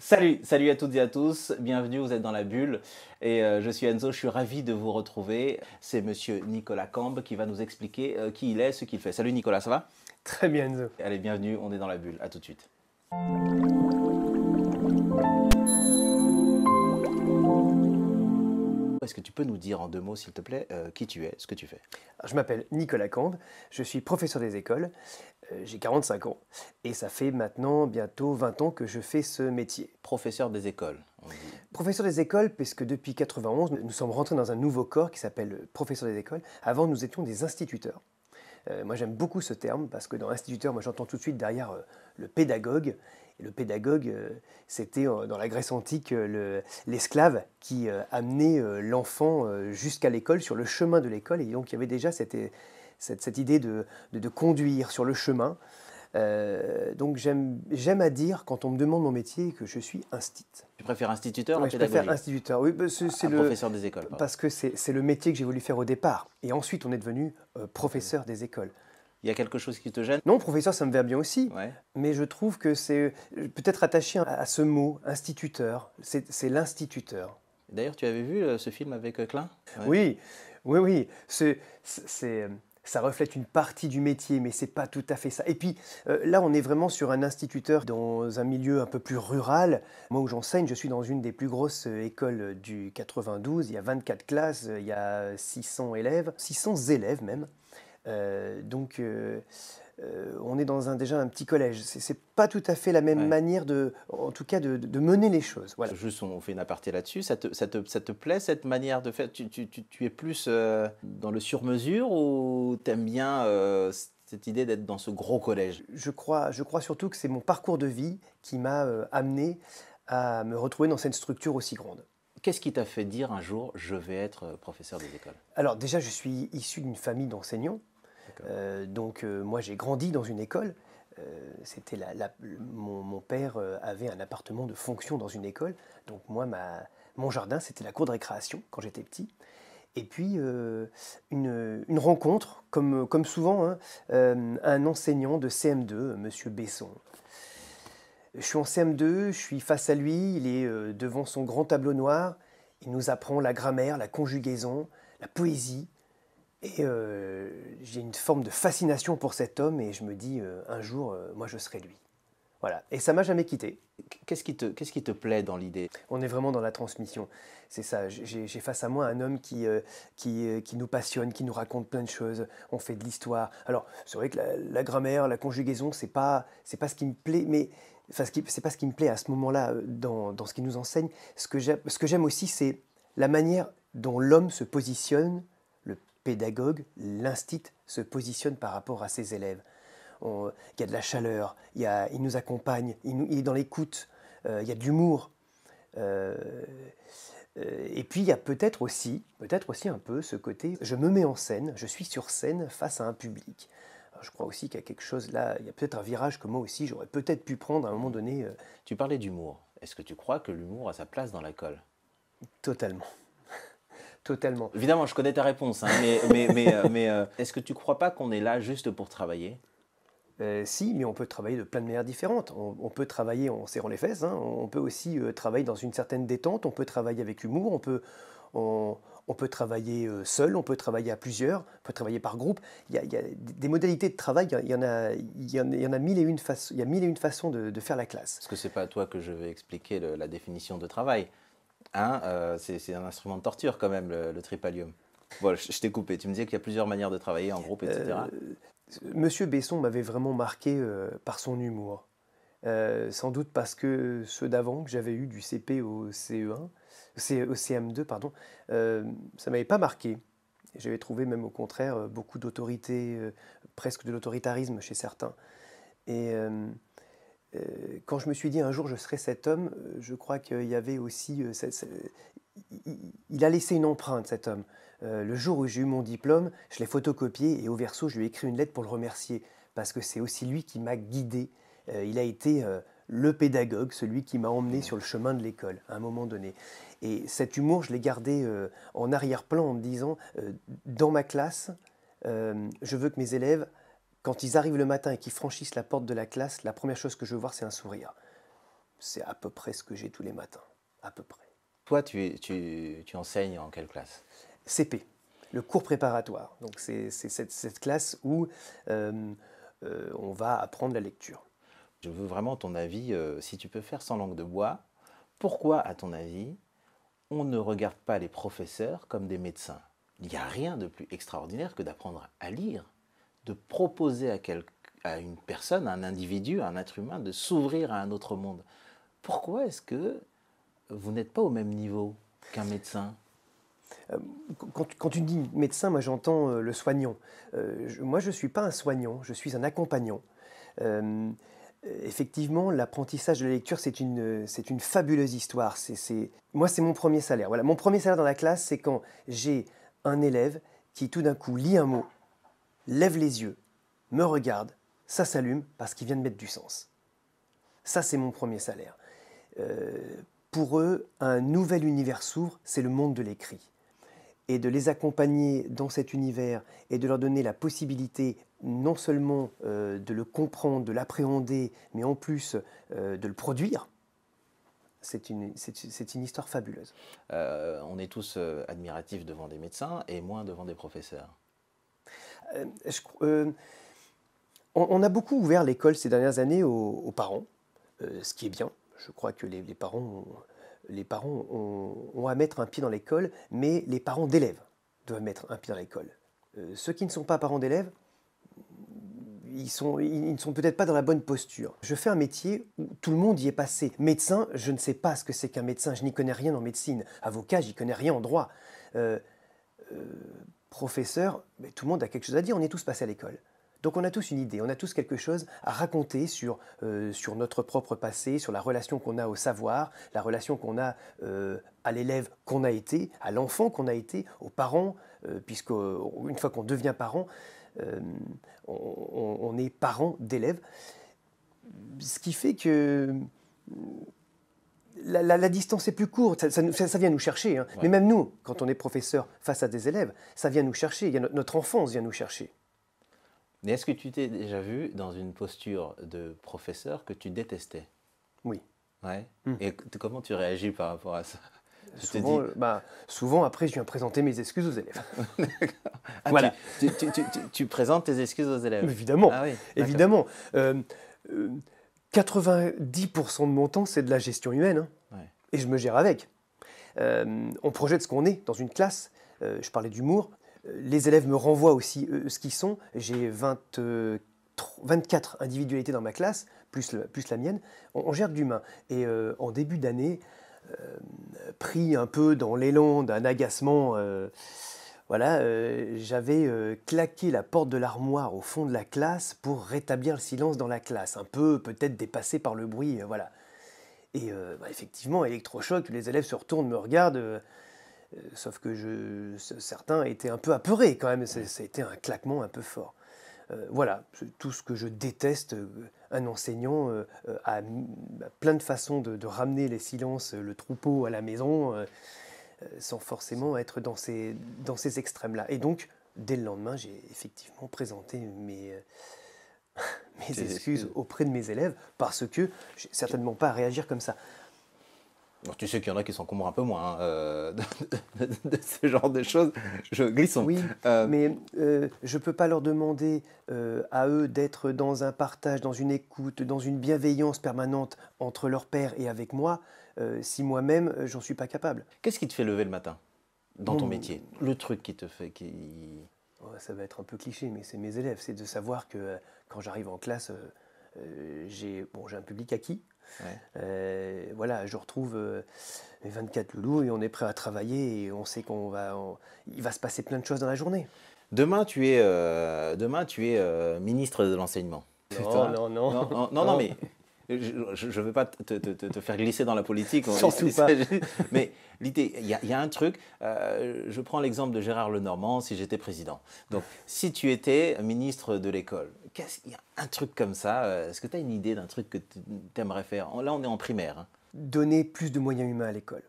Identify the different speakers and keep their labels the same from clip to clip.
Speaker 1: Salut à toutes et à tous, bienvenue, vous êtes dans la bulle et je suis Enzo, je suis ravi de vous retrouver. C'est monsieur Nicolas Cambe qui va nous expliquer qui il est, ce qu'il fait. Salut Nicolas, ça va?
Speaker 2: Très bien, Enzo.
Speaker 1: Allez, bienvenue, on est dans la bulle, à tout de suite. Est-ce que tu peux nous dire en deux mots, s'il te plaît, qui tu es, ce que tu fais?
Speaker 2: Alors, je m'appelle Nicolas Cambe, je suis professeur des écoles, j'ai 45 ans et ça fait maintenant bientôt 20 ans que je fais ce métier.
Speaker 1: Professeur des écoles, on dit.
Speaker 2: Professeur des écoles, puisque depuis 91, nous sommes rentrés dans un nouveau corps qui s'appelle professeur des écoles. Avant, nous étions des instituteurs. Moi, j'aime beaucoup ce terme parce que dans instituteur, moi, j'entends tout de suite derrière le pédagogue. Et le pédagogue, c'était dans la Grèce antique l'esclave qui amenait l'enfant jusqu'à l'école, sur le chemin de l'école. Et donc, il y avait déjà cette idée de conduire sur le chemin. Donc, j'aime à dire, quand on me demande mon métier, que je suis instit.
Speaker 1: Tu préfères instituteur à
Speaker 2: Ouais, je préfère
Speaker 1: pédagogie?
Speaker 2: instituteur, oui,
Speaker 1: Professeur des écoles, pardon.
Speaker 2: parce que c'est le métier que j'ai voulu faire au départ. Et ensuite, on est devenu professeur des écoles.
Speaker 1: Il y a quelque chose qui te gêne?
Speaker 2: Non, professeur, ça me va bien aussi,
Speaker 1: Ouais.
Speaker 2: mais je trouve que c'est peut-être attaché à ce mot, instituteur. C'est l'instituteur.
Speaker 1: D'ailleurs, tu avais vu ce film avec Klein? Ouais.
Speaker 2: Oui, oui, oui. Ça reflète une partie du métier, mais c'est pas tout à fait ça. Et puis là, on est vraiment sur un instituteur dans un milieu un peu plus rural. Moi, où j'enseigne, je suis dans une des plus grosses écoles du 92. Il y a 24 classes, il y a 600 élèves même. On est dans déjà un petit collège. C'est pas tout à fait la même
Speaker 1: Ouais.
Speaker 2: manière en tout cas, de mener les choses. Voilà.
Speaker 1: Juste, on fait une aparté là-dessus. Ça te plaît cette manière de faire? Tu es plus dans le sur-mesure ou t'aimes bien cette idée d'être dans ce gros collège?
Speaker 2: Je crois surtout que c'est mon parcours de vie qui m'a amené à me retrouver dans cette structure aussi grande.
Speaker 1: Qu'est-ce qui t'a fait dire un jour, je vais être professeur des écoles?
Speaker 2: Alors déjà, je suis issu d'une famille d'enseignants.
Speaker 1: D'accord.
Speaker 2: Moi, j'ai grandi dans une école. C'était mon père avait un appartement de fonction dans une école. Donc moi, mon jardin, c'était la cour de récréation quand j'étais petit. Et puis, une rencontre, comme souvent, hein, un enseignant de CM2, Monsieur Besson. Je suis en CM2, je suis face à lui, il est devant son grand tableau noir. Il nous apprend la grammaire, la conjugaison, la poésie. Et j'ai une forme de fascination pour cet homme et je me dis, un jour, moi, je serai lui. Voilà. Et ça m'a jamais quitté.
Speaker 1: Qu'est-ce qui te plaît dans l'idée?
Speaker 2: On est vraiment dans la transmission. C'est ça. J'ai face à moi un homme qui nous passionne, qui nous raconte plein de choses. On fait de l'histoire. Alors, c'est vrai que la grammaire, la conjugaison, c'est pas ce qui me plaît, mais enfin, c'est pas ce qui me plaît à ce moment-là dans ce qu'il nous enseigne. Ce que j'aime aussi, c'est la manière dont l'homme se positionne, le pédagogue, l'instit se positionne par rapport à ses élèves. Il y a de la chaleur, il nous accompagne, il est dans l'écoute, il y a de l'humour. Et puis il y a peut-être aussi un peu ce côté, je me mets en scène, je suis sur scène face à un public. Alors, je crois aussi qu'il y a quelque chose là, il y a peut-être un virage que moi aussi j'aurais peut-être pu prendre à un moment donné.
Speaker 1: Tu parlais d'humour. Est-ce que tu crois que l'humour a sa place dans l'école?
Speaker 2: Totalement. Totalement.
Speaker 1: Évidemment, je connais ta réponse, hein, mais est-ce que tu crois pas qu'on est là juste pour travailler?
Speaker 2: Si, mais on peut travailler de plein de manières différentes. On peut travailler en serrant les fesses, hein. On peut aussi travailler dans une certaine détente, on peut travailler avec humour, on peut travailler seul, on peut travailler à plusieurs, on peut travailler par groupe. Il y a des modalités de travail, il y en a mille et une façons, il y a mille et une façons de faire la classe.
Speaker 1: Parce que c'est pas à toi que je vais expliquer la définition de travail. Hein, c'est un instrument de torture quand même, le tripalium. Bon, je t'ai coupé. Tu me disais qu'il y a plusieurs manières de travailler en groupe, etc.
Speaker 2: Monsieur Besson m'avait vraiment marqué par son humour. Sans doute parce que ceux d'avant que j'avais eu du CP au CE1, au CM2, pardon, ça m'avait pas marqué. J'avais trouvé même au contraire beaucoup d'autorité, presque de l'autoritarisme chez certains. Et quand je me suis dit un jour je serai cet homme, je crois qu'il y avait aussi... il a laissé une empreinte, cet homme. Le jour où j'ai eu mon diplôme, je l'ai photocopié et au verso, je lui ai écrit une lettre pour le remercier, parce que c'est aussi lui qui m'a guidé. Il a été le pédagogue, celui qui m'a emmené sur le chemin de l'école, à un moment donné. Et cet humour, je l'ai gardé en arrière-plan en me disant, dans ma classe, je veux que mes élèves, quand ils arrivent le matin et qu'ils franchissent la porte de la classe, la première chose que je veux voir, c'est un sourire. C'est à peu près ce que j'ai tous les matins, à peu près.
Speaker 1: Toi, tu enseignes en quelle classe?
Speaker 2: CP, le cours préparatoire. Donc c'est cette classe où on va apprendre la lecture.
Speaker 1: Je veux vraiment ton avis, si tu peux faire sans langue de bois. Pourquoi, à ton avis, on ne regarde pas les professeurs comme des médecins? Il n'y a rien de plus extraordinaire que d'apprendre à lire, de proposer à une personne, à un individu, à un être humain, de s'ouvrir à un autre monde. Pourquoi est-ce que vous n'êtes pas au même niveau qu'un médecin?
Speaker 2: Quand tu dis médecin, moi j'entends le soignant. Moi je ne suis pas un soignant, je suis un accompagnant. Effectivement, l'apprentissage de la lecture, c'est une fabuleuse histoire. Moi, c'est mon premier salaire. Voilà, mon premier salaire dans la classe, c'est quand j'ai un élève qui tout d'un coup lit un mot, lève les yeux, me regarde, ça s'allume parce qu'il vient de mettre du sens. Ça, c'est mon premier salaire. Pour eux, un nouvel univers s'ouvre, c'est le monde de l'écrit. Et de les accompagner dans cet univers et de leur donner la possibilité non seulement de le comprendre, de l'appréhender, mais en plus de le produire, c'est une histoire fabuleuse.
Speaker 1: On est tous admiratifs devant des médecins et moins devant des professeurs.
Speaker 2: On a beaucoup ouvert l'école ces dernières années aux parents, ce qui est bien. Je crois que les parents ont à mettre un pied dans l'école, mais les parents d'élèves doivent mettre un pied dans l'école. Ceux qui ne sont pas parents d'élèves, ils ne sont peut-être pas dans la bonne posture. Je fais un métier où tout le monde y est passé. Médecin, je ne sais pas ce que c'est qu'un médecin, je n'y connais rien en médecine. Avocat, j'y connais rien en droit. Professeur, mais tout le monde a quelque chose à dire, on est tous passés à l'école. Donc on a tous une idée, on a tous quelque chose à raconter sur notre propre passé, sur la relation qu'on a au savoir, la relation qu'on a à l'élève qu'on a été, à l'enfant qu'on a été, aux parents, puisque une fois qu'on devient parent, on est parent d'élèves. Ce qui fait que la distance est plus courte, ça vient nous chercher. Hein. Ouais. Mais même nous, quand on est professeur face à des élèves, ça vient nous chercher, notre enfance vient nous chercher.
Speaker 1: Mais est-ce que tu t'es déjà vu dans une posture de professeur que tu détestais?
Speaker 2: Oui.
Speaker 1: Ouais. Et comment tu réagis par rapport à ça?
Speaker 2: Souvent, après, je viens présenter mes excuses aux élèves.
Speaker 1: Ah, voilà. Tu présentes tes excuses aux élèves?
Speaker 2: Évidemment.
Speaker 1: Ah oui,
Speaker 2: évidemment. 90% de mon temps, c'est de la gestion humaine. Hein. Ouais. Et je me gère avec. On projette ce qu'on est dans une classe. Je parlais d'humour. Les élèves me renvoient aussi ce qu'ils sont. J'ai 24 individualités dans ma classe, plus la mienne. On gère de l'humain. Et en début d'année, pris un peu dans l'élan d'un agacement, j'avais claqué la porte de l'armoire au fond de la classe pour rétablir le silence dans la classe. Un peu peut-être dépassé par le bruit. Voilà. Et effectivement, électrochoc, les élèves se retournent, me regardent. Sauf que certains étaient un peu apeurés quand même, ça a été un claquement un peu fort. Voilà, tout ce que je déteste, un enseignant a plein de façons de ramener les silences, le troupeau à la maison, sans forcément être dans ces extrêmes-là. Et donc, dès le lendemain, j'ai effectivement présenté mes excuses auprès de mes élèves, parce que je n'ai certainement pas à réagir comme ça.
Speaker 1: Alors, tu sais qu'il y en a qui s'encombrent un peu moins de ce genre de choses. Glissons.
Speaker 2: Oui, mais je ne peux pas leur demander à eux d'être dans un partage, dans une écoute, dans une bienveillance permanente entre leur père et avec moi, si moi-même, j'en suis pas capable.
Speaker 1: Qu'est-ce qui te fait lever le matin dans ton métier? Le truc qui te fait...
Speaker 2: Ça va être un peu cliché, mais c'est mes élèves. C'est de savoir que quand j'arrive en classe, j'ai un public acquis. Ouais. Voilà, je retrouve mes 24 loulous et on est prêt à travailler et on sait il va se passer plein de choses dans la journée.
Speaker 1: Demain, tu es ministre de l'enseignement. Non, mais je ne veux pas te faire glisser dans la politique.
Speaker 2: Surtout pas.
Speaker 1: Mais l'idée, il y a un truc. Je prends l'exemple de Gérard Lenormand si j'étais président. Donc, si tu étais ministre de l'école, il y a un truc comme ça. Est-ce que tu as une idée d'un truc que tu aimerais faire? Là, on est en primaire. Hein.
Speaker 2: Donner plus de moyens humains à l'école.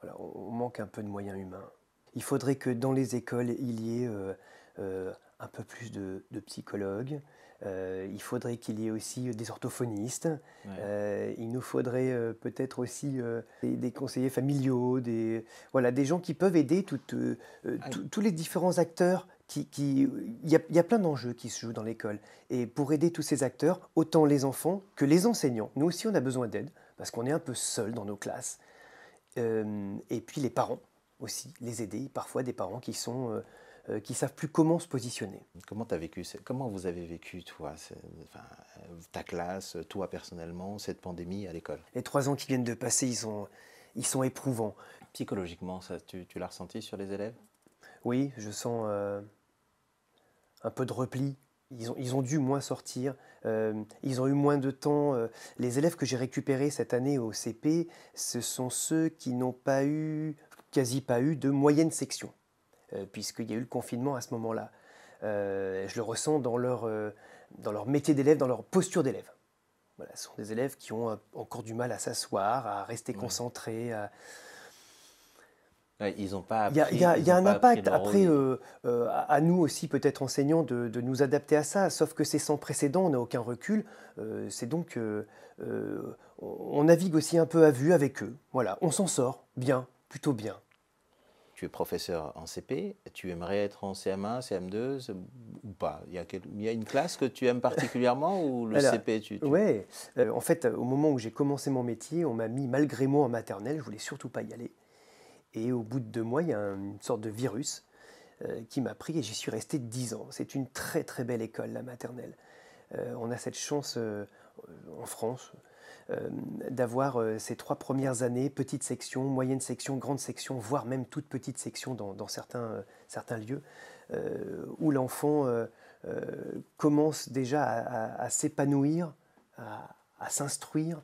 Speaker 2: Voilà, on manque un peu de moyens humains. Il faudrait que dans les écoles, il y ait un peu plus de psychologues, Il faudrait qu'il y ait aussi des orthophonistes.
Speaker 1: Ouais.
Speaker 2: Il nous faudrait peut-être aussi des conseillers familiaux, voilà, des gens qui peuvent aider
Speaker 1: Ah,
Speaker 2: tous les différents acteurs. Il y a plein d'enjeux qui se jouent dans l'école. Et pour aider tous ces acteurs, autant les enfants que les enseignants. Nous aussi, on a besoin d'aide parce qu'on est un peu seul dans nos classes. Et puis les parents aussi, les aider. Parfois des parents qui savent plus comment se positionner.
Speaker 1: comment vous avez vécu, toi, enfin, ta classe, toi personnellement, cette pandémie à l'école?
Speaker 2: Les 3 ans qui viennent de passer, ils sont éprouvants.
Speaker 1: Psychologiquement, ça, tu l'as ressenti sur les élèves?
Speaker 2: Oui, je sens un peu de repli. Ils ont dû moins sortir, ils ont eu moins de temps. Les élèves que j'ai récupérés cette année au CP, ce sont ceux qui n'ont pas eu, quasi pas eu de moyenne section, puisqu'il y a eu le confinement à ce moment-là. Je le ressens dans leur métier d'élève, dans leur posture d'élève. Voilà, ce sont des élèves qui ont encore du mal à s'asseoir, à rester
Speaker 1: Ouais.
Speaker 2: concentrés.
Speaker 1: Ouais, ils n'ont pas
Speaker 2: Il y a un
Speaker 1: appris
Speaker 2: impact
Speaker 1: leur
Speaker 2: après
Speaker 1: rôle.
Speaker 2: à nous aussi, peut-être enseignants, de nous adapter à ça, sauf que c'est sans précédent, on n'a aucun recul. C'est donc, on navigue aussi un peu à vue avec eux. Voilà, on s'en sort bien, plutôt bien.
Speaker 1: Tu es professeur en CP, tu aimerais être en CM1, CM2 ou pas? Il y a une classe que tu aimes particulièrement ou le
Speaker 2: Alors,
Speaker 1: CP
Speaker 2: ouais, en fait, au moment où j'ai commencé mon métier, on m'a mis malgré moi en maternelle, je voulais surtout pas y aller. Et au bout de 2 mois, il y a une sorte de virus qui m'a pris et j'y suis resté 10 ans. C'est une très très belle école, la maternelle. On a cette chance en France d'avoir ces 3 premières années, petite section, moyenne section, grande section, voire même toute petite section dans certains lieux, où l'enfant commence déjà à s'épanouir, à s'instruire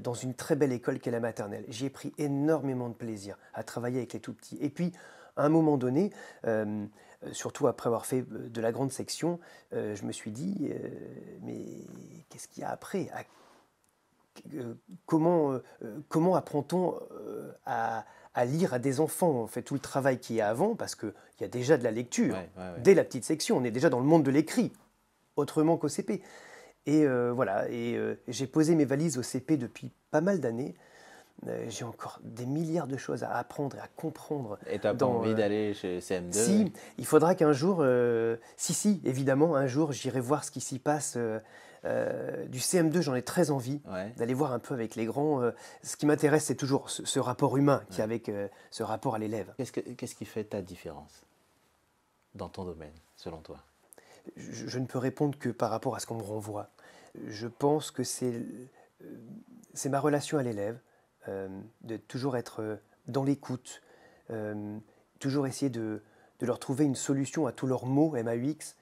Speaker 2: dans une très belle école qu'est la maternelle. J'y ai pris énormément de plaisir à travailler avec les tout petits. Et puis, à un moment donné, surtout après avoir fait de la grande section, je me suis dit, mais qu'est-ce qu'il y a après? Comment apprend-on à lire à des enfants? On fait tout le travail qu'il y a avant, parce qu'il y a déjà de la lecture.
Speaker 1: Ouais, ouais, ouais.
Speaker 2: Dès la petite section, on est déjà dans le monde de l'écrit, autrement qu'au CP. Et voilà, j'ai posé mes valises au CP depuis pas mal d'années. J'ai encore des milliards de choses à apprendre et à comprendre.
Speaker 1: Et tu n'as pas envie d'aller chez CM2?
Speaker 2: Si, il faudra qu'un jour, si, évidemment, un jour, j'irai voir ce qui s'y passe. Du CM2, j'en ai très envie
Speaker 1: Ouais,
Speaker 2: d'aller voir un peu avec les grands. Ce qui m'intéresse, c'est toujours ce rapport humain qui est
Speaker 1: ouais.
Speaker 2: avec ce rapport à l'élève.
Speaker 1: Qu'est-ce qui fait ta différence dans ton domaine, selon toi?
Speaker 2: Je ne peux répondre que par rapport à ce qu'on me renvoie. Je pense que c'est ma relation à l'élève, de toujours être dans l'écoute, toujours essayer de leur trouver une solution à tous leurs maux, MAUX.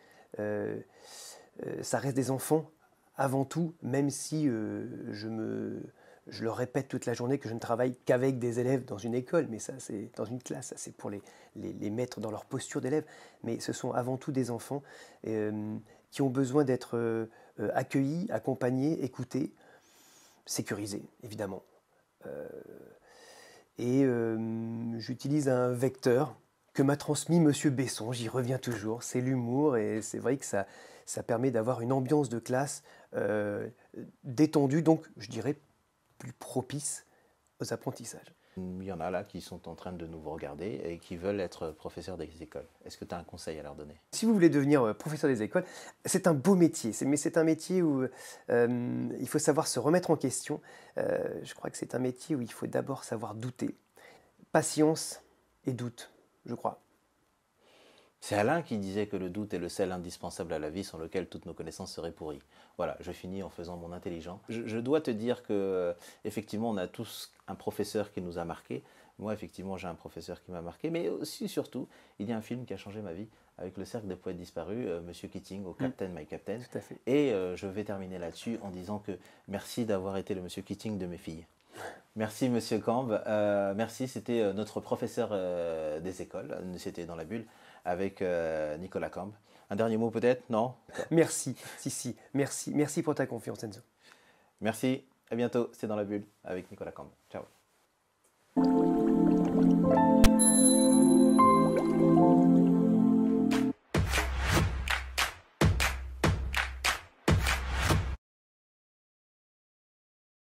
Speaker 2: Ça reste des enfants avant tout, même si je leur répète toute la journée que je ne travaille qu'avec des élèves dans une école, mais ça c'est dans une classe, ça c'est pour les mettre dans leur posture d'élève, mais ce sont avant tout des enfants qui ont besoin d'être accueillis, accompagnés, écoutés, sécurisés évidemment. Et j'utilise un vecteur que m'a transmis Monsieur Besson, j'y reviens toujours, c'est l'humour et c'est vrai que ça permet d'avoir une ambiance de classe détendue, donc je dirais plus propice aux apprentissages.
Speaker 1: Il y en a là qui sont en train de nous regarder et qui veulent être professeurs des écoles. Est-ce que tu as un conseil à leur donner?
Speaker 2: Si vous voulez devenir professeur des écoles, c'est un beau métier, mais c'est un métier où il faut savoir se remettre en question. Je crois que c'est un métier où il faut d'abord savoir douter. Patience et doute, je crois.
Speaker 1: C'est Alain qui disait que le doute est le sel indispensable à la vie sans lequel toutes nos connaissances seraient pourries. Voilà, je finis en faisant mon intelligent. Je dois te dire que effectivement, on a tous un professeur qui nous a marqué. Moi, effectivement, j'ai un professeur qui m'a marqué, mais aussi, surtout, il y a un film qui a changé ma vie avec le Cercle des Poètes Disparus, Monsieur Keating au Captain, My Captain.
Speaker 2: Tout à fait.
Speaker 1: Et je vais terminer là-dessus en disant que merci d'avoir été le Monsieur Keating de mes filles. Merci Monsieur Cambe, merci, c'était notre professeur des écoles, c'était dans la bulle, avec Nicolas Cambe. Un dernier mot peut-être? Non?
Speaker 2: Merci, si, merci pour ta confiance Enzo.
Speaker 1: Merci, à bientôt, c'est dans la bulle avec Nicolas Cambe. Ciao.